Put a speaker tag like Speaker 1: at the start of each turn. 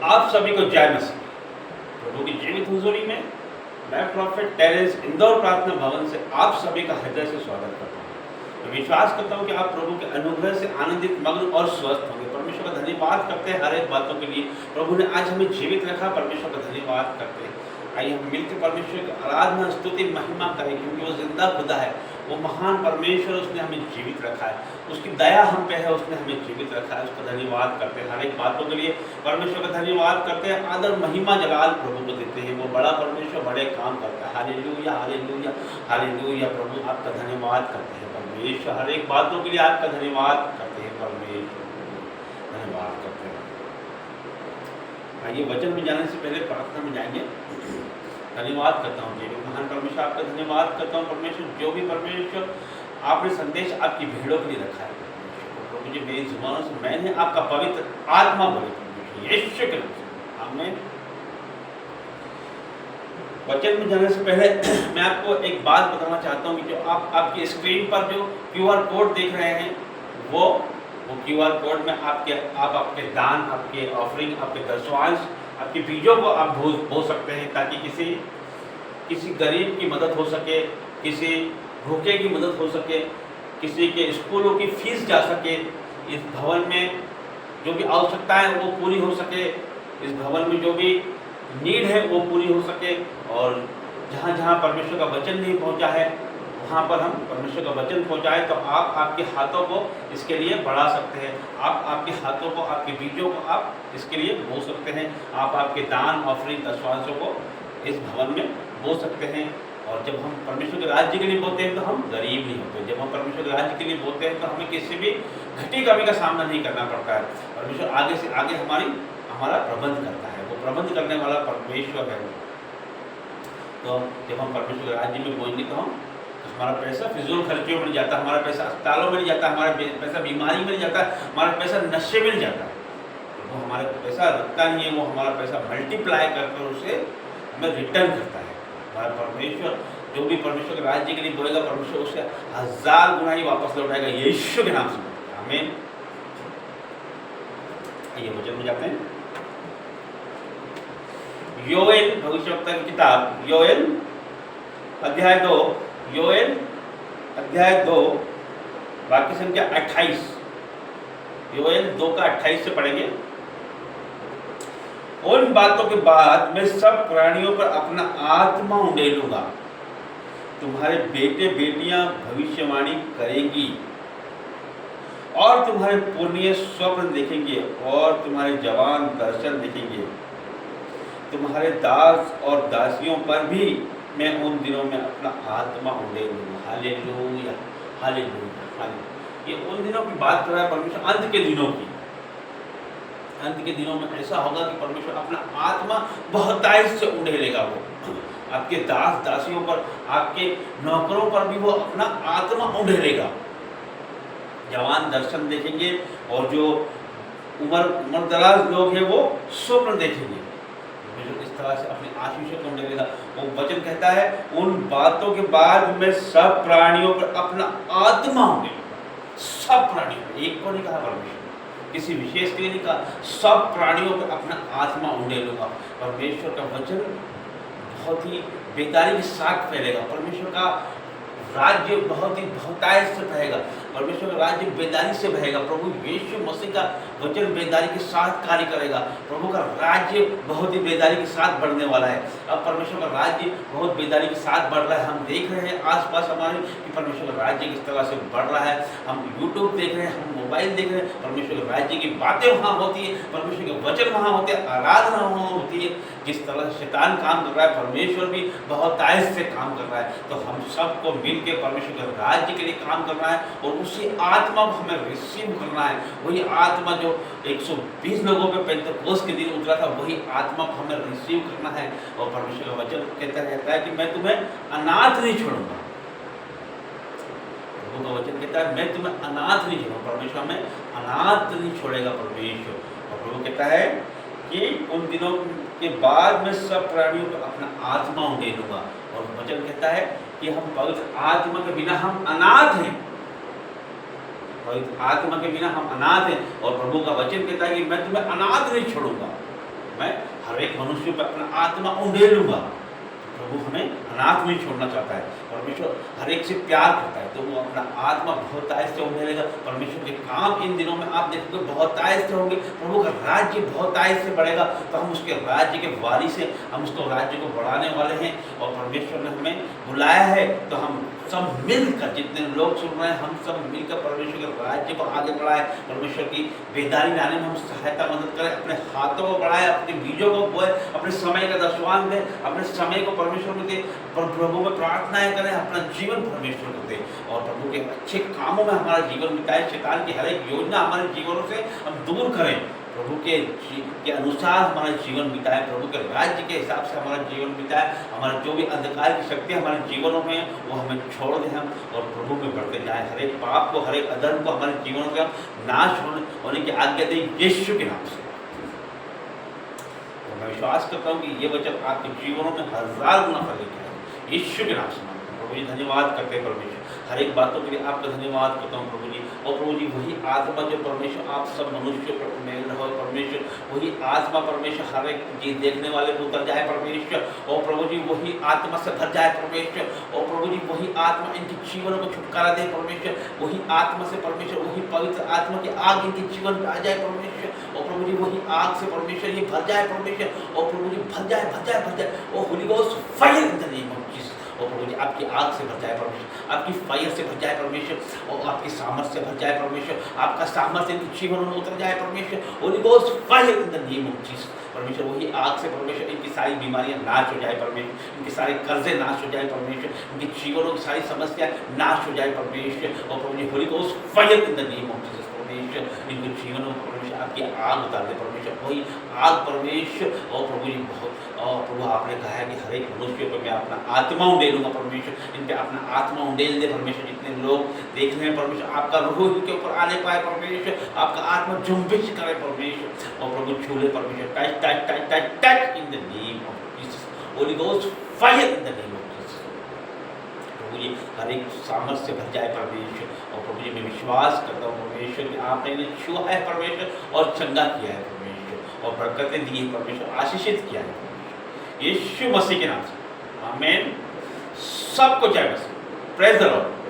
Speaker 1: आप सभी को जय मसीह। प्रभु की जीवित हुजूरी में मैं प्रॉफेट टेरेंस इंदौर प्रार्थना भवन से आप सभी का हृदय से स्वागत करता हूँ। मैं विश्वास करता हूँ कि आप प्रभु के अनुग्रह से आनंदित, मग्न और स्वस्थ होंगे। परमेश्वर का धन्यवाद करते हैं हर एक बातों के लिए। प्रभु ने आज हमें जीवित रखा, परमेश्वर का धन्यवाद करते हैं। आइए हम मिलकर परमेश्वर की आराधना, स्तुति, महिमा करें, क्योंकि वो जिंदा खुदा है, वो महान परमेश्वर, उसने हमें जीवित रखा है, उसकी दया हम पे है, उसने हमें जीवित रखा है। उसका धन्यवाद करते हैं हर एक बातों के लिए। परमेश्वर का धन्यवाद करते हैं, आदर, महिमा, जलाल प्रभु को देते हैं। वो बड़ा परमेश्वर बड़े काम करता है। Hallelujah, hallelujah, hallelujah. प्रभु आपका धन्यवाद करते हैं परमेश्वर, हर एक बातों के लिए आपका धन्यवाद करते हैं परमेश्वर, धन्यवाद करते हैं। आइए वचन में जाने से पहले प्रार्थना में जाएंगे। धन्यवाद करता हूँ जीवित महान परमेश्वर, आपका धन्यवाद करता हूँ परमेश्वर, जो भी परमेश्वर आपने संदेश आपकी भीड़ों के लिए रखा है प्रभु जी, मेरी जुबानों से मैंने आपका पवित्र आत्मा बोले यीशु के नाम से आमीन। वचन में जाने से पहले मैं आपको एक बात बताना चाहता हूँ कि जो आप आपकी स्क्रीन पर जो QR कोड देख रहे हैं, वो QR कोड में आप आपके दान, आपके ऑफरिंग, आपके दशवांश, आपके बीजों को आप बो सकते हैं, ताकि किसी गरीब की मदद हो सके, किसी भूखे की मदद हो सके, किसी के स्कूलों की फीस जा सके, इस भवन में जो भी आवश्यकता है वो पूरी हो सके, इस भवन में जो भी नीड है वो पूरी हो सके। और जहाँ जहाँ परमेश्वर का वचन नहीं पहुँचा है, वहाँ पर हम परमेश्वर का वचन पहुँचाएं, तो आप आपके हाथों को इसके लिए बढ़ा सकते हैं। आप आपके हाथों को, आपके बीजों को आप इसके लिए बो सकते हैं। आप आपके दान, ऑफरिंग, दशवांशों को इस भवन में बो सकते हैं। और जब हम परमेश्वर के राज्य के लिए बोते हैं तो हम गरीब नहीं होते। जब हम परमेश्वर के राज्य के लिए बोते हैं तो हमें किसी भी घटी कमी का सामना नहीं करना पड़ता है। परमेश्वर आगे से आगे हमारा प्रबंध करता है, वो प्रबंध करने वाला परमेश्वर है। तो जब हम परमेश्वर के राज्य में बोएंगे तो हमारा पैसा फिजूल खर्चों में नहीं जाता, हमारा पैसा अस्पतालों में नहीं जाता, हमारा पैसा बीमारी में नहीं जाता, हमारा पैसा नशे में नहीं जाता। तो वो हमारा पैसा रखता नहीं है, वो हमारा पैसा मल्टीप्लाई करके उसे हमें रिटर्न करता है। हमारा परमेश्वर जो भी परमेश्वर के राज्य के लिए बोलेगा, परमेश्वर उसे 1000 गुना ही वापस लौटाएगा यीशु के नाम से आमीन। ये वचन में जाते हैं। योएल भविष्यवक्ता की किताब, योएल अध्याय 2, योएल अध्याय 2 वाक्य संख्या 28, योएल 2 का 28 से पढ़ेंगे। उन बातों के बाद मैं सब प्राणियों पर अपना आत्मा उंडेलूंगा, तुम्हारे बेटे बेटियां भविष्यवाणी करेंगी, और तुम्हारे पुण्य स्वप्न देखेंगे, और तुम्हारे जवान दर्शन देखेंगे। तुम्हारे दास और दासियों पर भी मैं उन दिनों में अपना आत्मा उंडेलूंगा। Hallelujah, hallelujah, hallelujah. ये उन दिनों की बात कर रहा है परमेश्वर, अंत के दिनों की। अंत के दिनों में ऐसा होगा कि परमेश्वर अपना आत्मा बहुतायत से उंडेलेगा। वो आपके दास दासियों पर, आपके नौकरों पर भी वो अपना आत्मा उंडेलेगा। जवान दर्शन देखेंगे, और जो उम्र दराज लोग हैं वो स्वप्न देखेंगे। इस तरह से अपनी आशीषों को उंडेलेगा। वो वचन कहता है, उन बातों के बाद मैं सब प्राणियों पर अपना आत्मा उंडेलूंगा। सब प्राणियों पर, एक को नहीं कहा परमेश्वर, किसी विशेष के लिए नहीं कहा, सब प्राणियों पर अपना आत्मा उंडेलूंगा। परमेश्वर का वचन बहुत ही बेदारी के साथ फैलेगा। परमेश्वर का राज्य बहुत ही बहुतायत से बहेगा। परमेश्वर का राज्य बेदारी से बहेगा। प्रभु यीशु मसीह का वचन बेदारी के साथ कार्य करेगा। प्रभु का राज्य बहुत ही बेदारी के साथ बढ़ने वाला है। अब परमेश्वर का राज्य बहुत बेदारी के साथ बढ़ रहा है। हम देख रहे हैं आसपास हमारे कि परमेश्वर का राज्य किस तरह से बढ़ रहा है। हम यूट्यूब देख रहे हैं, हम मोबाइल देख रहे हैं, परमेश्वर के राज्य की बातें वहाँ होती है, परमेश्वर के वचन वहाँ होते हैं, आराधना वहाँ होती है। जिस तरह से शैतान काम कर रहा है, परमेश्वर भी बहुतायत से काम कर रहा है। तो हम सबको मिल के परमेश्वर के राज्य के लिए काम करना है, और उसी आत्मा को हमें रिसीव करना है। वही आत्मा जो 120 लोगों पे पेंतेकोस्त के दिन उतरा था, वही आत्मा को हमें रिसीव करना है। और परमेश्वर का वचन कहता रहता है कि मैं तुम्हें अनाथ नहीं छोड़ूंगा। प्रभु का वचन कहता है, मैं तुम्हें अनाथ नहीं छोड़ूंगा। परमेश्वर हमें अनाथ नहीं छोड़ेगा परमेश्वर। और प्रभु कहता है कि उन दिनों के बाद मैं सब प्राणियों पर अपना आत्मा उंडेलूंगा। और वचन कहता है कि हम पवित्र आत्मा के बिना हम अनाथ हैं। पवित्र आत्मा के बिना हम अनाथ हैं। और प्रभु का वचन कहता है कि मैं तुम्हें अनाथ नहीं छोड़ूंगा, मैं हर एक मनुष्य पर अपना आत्मा उंडेलूंगा। प्रभु हमें अनाथ नहीं छोड़ना चाहता है। परमेश्वर हर एक से प्यार करता है, तो वो अपना आत्मा बहुतायत से उंडेलेगा। परमेश्वर के काम इन दिनों में आप देखोगे बहुतायत से होंगे। प्रभु का राज्य बहुतायत से बढ़ेगा, तो हम उसके राज्य के वारिस हैं, हम उसको राज्य को बढ़ाने वाले हैं। और परमेश्वर ने हमें बुलाया है, तो हम सब मिलकर, जितने लोग सुन रहे हैं, हम सब मिलकर परमेश्वर के राज्य को आगे बढ़ाएं। परमेश्वर की बेदारी लाने में हम सहायता मदद करें, अपने हाथों को बढ़ाएं, अपने बीजों को बोए, अपने समय का दशवान दें, अपने समय को परमेश्वर में दें, प्रभु में प्रार्थनाएं करें, अपना जीवन परमेश्वर को दें और प्रभु के अच्छे कामों में हमारा जीवन बिताएं। शैतान की हर एक योजना हमारे जीवनों से हम दूर करें, प्रभु के अनुसार हमारा जीवन बिताएं, प्रभु के राज्य के हिसाब से हमारा जीवन बिताएं। हमारा जो भी अंधकार की शक्ति हमारे जीवनों में वो हमें छोड़ दें हम, और प्रभु में बढ़ते जाएं। हर एक पाप को, हर एक अधर्म को हमारे जीवनों से हम नाश होने की आज्ञा दें यीशु के नाम से। तो मैं विश्वास करता हूँ कि ये वचन आपके जीवनों में 1000 गुना फल लेके आए यीशु के नाम से। प्रभु जी धन्यवाद करते हैं परमेश्वर, हर एक बातों के लिए आपका धन्यवाद करता हूँ प्रभु जी। और प्रभु जी वही आत्मा जो परमेश्वर आप सब मनुष्यों पर मेल रहो परमेश्वर, वही आत्मा परमेश्वर हर एक चीज देखने वाले को उतर जाए परमेश्वर। और प्रभु जी वही आत्मा से भर जाए परमेश्वर। और प्रभु जी वही आत्मा इनके जीवन को छुटकारा दे परमेश्वर। वही आत्मा से परमेश्वर, वही पवित्र आत्मा की आग इनके जीवन में आ जाए परमेश्वर। और प्रभु जी वही आग से परमेश्वर ये भर जाए परमेश्वर। और प्रभु जी भर जाए, भर जाए, भर जाए। और Holi ghost fire in the name of Jesus. और प्रभु जी आपकी आग से भर जाए परमेश्वर, आपकी फायर से भर जाए परमेश्वर, और आपकी सामर्थ्य से भर जाए परमेश्वर। आपका सामर्थ्य इनके जीवन में उतर जाए परमेश्वर। Holi ghost fire in the name of Jesus परमेश्वर। वही आग से परमेश्वर इनकी सारी बीमारियां नाश हो जाए परमेश्वर, इनके सारे कर्जे नाश हो जाए परमेश्वर, इनके जीवनों की सारी समस्याएं नाश हो जाए परमेश्वर। और प्रभु जी holy ghost fire in the name of Jesus परमेश्वर, इनके जीवन में परमेश्वर आपकी आग उतार दे परमेश्वर, वही आग परमेश्वर। और प्रभु जी बहुत, और प्रभु आपने कहा है कि हर एक मनुष्य पर मैं अपना आत्मा उंडेलूंगा परमेश्वर, इन पे अपना आत्मा उंडेल दे परमेश्वर। जितने लोग देख रहे हैं परमेश्वर, आपका रूह इनके ऊपर आने पाए परमेश्वर, आपका आत्मा जुम्बिश करे परमेश्वर। और प्रभु छूले परमेश्वर, touch touch touch touch touch in the name of Jesus. Holy ghost fire in the name of Jesus. प्रभु जी हर एक सामर्थ्य से भर जाए परमेश्वर। और प्रभु जी मैं विश्वास करता हूँ परमेश्वर कि आपने इन्हें छुआ है परमेश्वर, और चंगा किया है परमेश्वर, और बरकतें दी है परमेश्वर, आशीषित किया है यीशु मसीह के नाम से, आमीन। सबको जय मसीह, प्रेज द लॉर्ड।